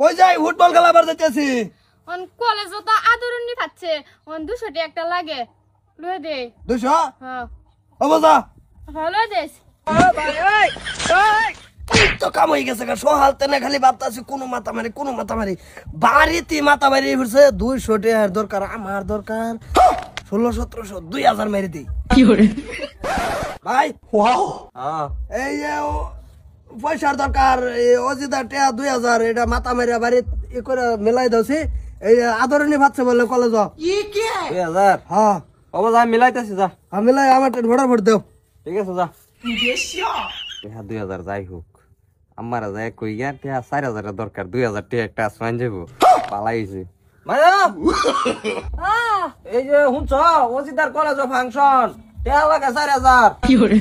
কই যাই ফুটবল খেলাবার যাইতেছি অন কলেজ তো আদরণী পাচ্ছে অন 200 টাকা একটা লাগে লয়ে দে 200 হ্যাঁ ও বাবা ভালো দেস ভাই এই তো কাম হয়ে গেছে সোহালতে না খালি ভাবতাছি কোনো মাথা মারি বাড়িতে মাথা মারি ঘুরছে 200 টাকার দরকার আমার দরকার 1600-1700 2000 মেরে দিই কি করে ভাই ওয়াও এই যে পয়সার দরকার অজিদা টাকা 2000 এটা মাথা মারি বাড়ি ই করে মেলাই দাওছি এই আদরণী ভাবছে বলে কলেজ কি কি 2000 হ্যাঁ ও যা মিলাইতেছি যা আমি মিলাই আমার ভোটার ভোট দেও ঠিক আছে যা টাকা 2000 যাই হোক আমার যায় কই গিয়া টাকা 4000 দরকার 2000 টাকা একটা আসমান যাবো পালাইছে মায়া এই যে হুনছ ওজিদার কলেজ ফাংশন টাকা লাগে 4000 কি করে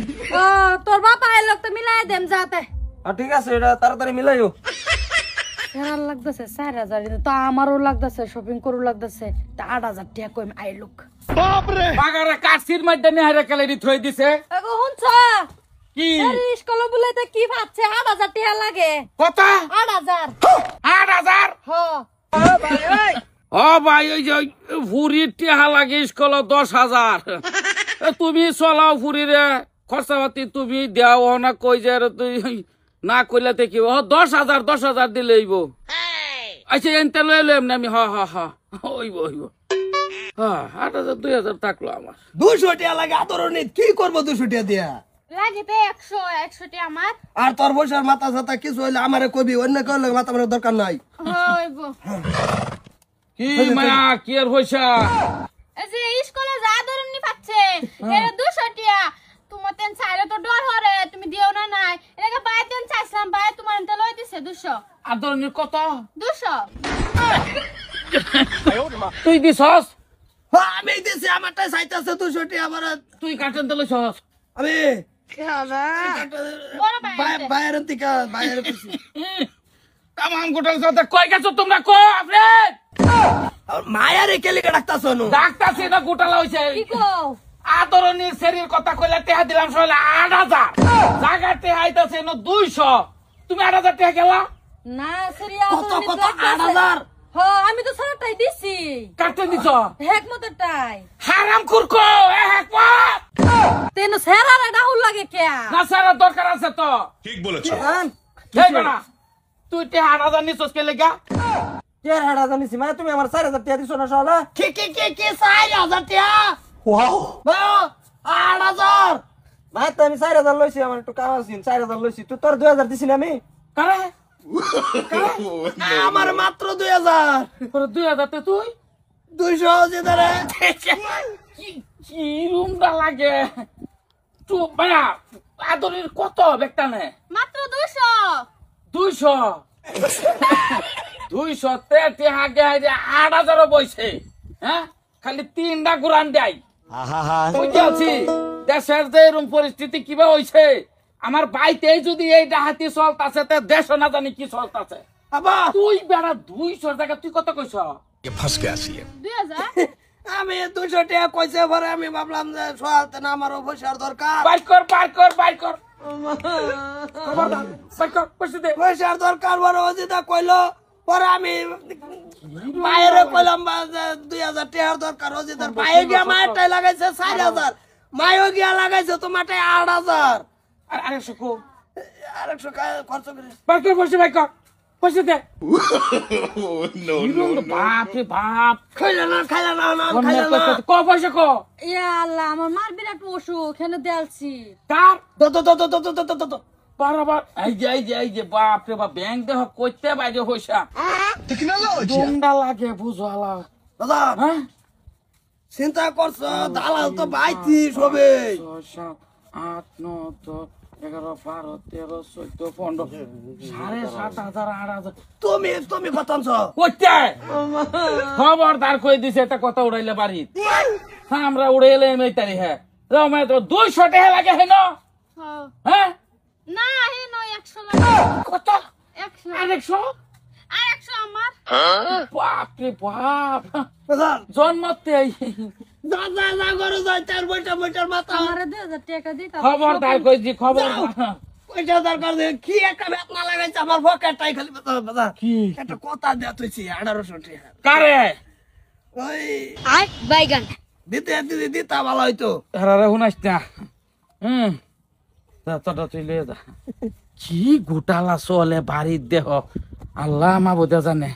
তোর বাবা আইলো তো মিলাই দেম যাতে ঠিক আছে এটা তাড়াতাড়ি মিলাইও সারা লাগতেছে 4000 তো আমারও লাগতেছে শপিং করু লাগতেছে তা 8000 টাকা কই আইলুক বাপ রে বাগারে কাশির মধ্যে নেহারে কালেরি থই দিছে আগো হুনছ কি স্কুল বলেতে কি ভাবছে 8000 টাকা লাগে কত 8000 8000 হ্যাঁ ও ভাই ওই যে ফুরির টেহা লাগে স্কুল 10000 তুমি চলাও ফুরিরে খরচাপাতি তুমি দেও না কই যে তুই না কইলে কি 10000 দিলে হইব আচ্ছা এনতে লই লইম না আমি হইব 8000 2000 থাকলো আমার 200 টাকা লাগে আদরণী কি করবো 200 টাকা দিয়া লাগে তো 100 টাকা আমার আর তোর বসার মাথা সাথা কিছু হইলে আমারে কবি অন্য কেউ মাথা মারার দরকার নাই হইব কি মায়া কি আর হইছা এই যে স্কুলে যা আদরণী পাচ্ছে এরা 200 টাকা তোমার তেন চাইলে তো ডর হরে তুমি দিও না নাই এলাকা বাই তেন চাইছিলাম বাই তোমার এনতে লই দিছে 200 আদরণীর কত 200 তুই দিছস হ্যাঁ, আমি দিছি আমারটা চাইতেছে 200 টাকা আমার তুই কাটেন তো লইছস আমি বড় ভাই বাইরের থেকে বাইরের খুশি তামাম গোটাল সাথে কই গেছো তোমরা কো আপনি মায়ারে কেলিকে ডাক্তার শোনো ডাক্তারছি না গোটালা হইছে কি কও আদরণীর শরীর কথা কইলা টেহা দিলাম সহলে 8000 জায়গাতে আইতাছে ন 200 তুমি 8000 টাকা গেলা না সিরিয়া কত 8000 হ্যাঁ আমি তো সারাটাই দিছি কাটতে দিছ হেকমতেরটাই হারাম কুরকো এ হেকমত তেন সেরারে ডাহুল লাগে কে না সারা দরকার আছে তো ঠিক বলেছো এই বেটা তুই টেহা 8000 নিছস কে লাগা কে হাড়া জানিছি মানে তুমি আমার 4000 টাকা দিছো না শালা কি 4000 টাকা ওয়াও 8000 ভাই তো আমি 4000 লইছি আমার একটু কাম আছে 4000 লইছি তুই তোর 2000 দিছিস না আমি কারে আমার মাত্র 2000 তোর 2000 তে তুই 200 যেদারে কি রুমটা লাগে তুই ভাইয়া আদরণীর কত বেকটানে মাত্র 200 200 তে টেহা গে 8000 বইছে হ্যাঁ খালি 3টা গুরান দেয় বুঝছি দেশের যে এরকম পরিস্থিতি কিবা হইছে আমার বাইতেই যদি এই ডাহাতি চলতাছে তে দেশ না জানি কি চলতাছে আবা তুই বেড়া 200 টাকা তুই কত কইছ ফাঁস কে আসি 2000 আমি 200 টাকা কইছে পরে আমি ভাবলাম যে সোহালতে না আমার পয়সার দরকার বাইর কর পয়সা দে পয়সার দরকার বড় অজিদা কইলো পরে আমি মায়েরে কইলাম 2000 টাকার দরকার অজিদার পায়ে গিয়া মায়েরটাই লাগাইছে 4000 মায়ও গিয়া লাগাইছে তোমারটাই 8000 আর আরেকশো কো 100 খরচ করে বাইর কর পয়সা দে বাপ রে বাপ খাইলা না ক পয়সা কো ইয়া আল্লাহ আমার মার বিরাট অসুখ এখানে দেলছি কার তো বরাবর এই যে বাপ রে বাপ ব্যাংক দেহ কইতে বাইরে পয়সা দমডা লাগে বুঝালা দাদা হ্যাঁ চিন্তা করছো দালাল তো বাইতি সবে 6 7 8 9 10 11 12 13 14 15 7,500 8,000 তুমি কতনছ কইতে খবরদার কই দিছে এটা কথা উড়াইলে বাড়ি আমরা উড়াইলে এই তারি হ্যাঁ রমে তো 200 টাকা লাগে হেন হ্যাঁ না হে নয় 100 লাগে কত 100 আরেকশো আর 100 আমার বাপ রে বাপ দাদা জন্মতে দাদা না করো যাই তার বইটার মাথা আমারে 2000 টাকা দিতা খবরদার কইছি খবরদার পয়সা দরকার নেই, কি একটা বেতনা লাগাইছে আমার পকেটটাই খালি বাবা কি একটা কথা দেয়া তুইছি 1800 টাকা কারে ওই আর বাইগান দিতে দিতে দিতা ভালো হইতো হারারে শুনাইস না তোটা তুই লিয়ে যা কি গোটালা চলে বাড়ির দেহ আল্লাহ মা বোঝা জানে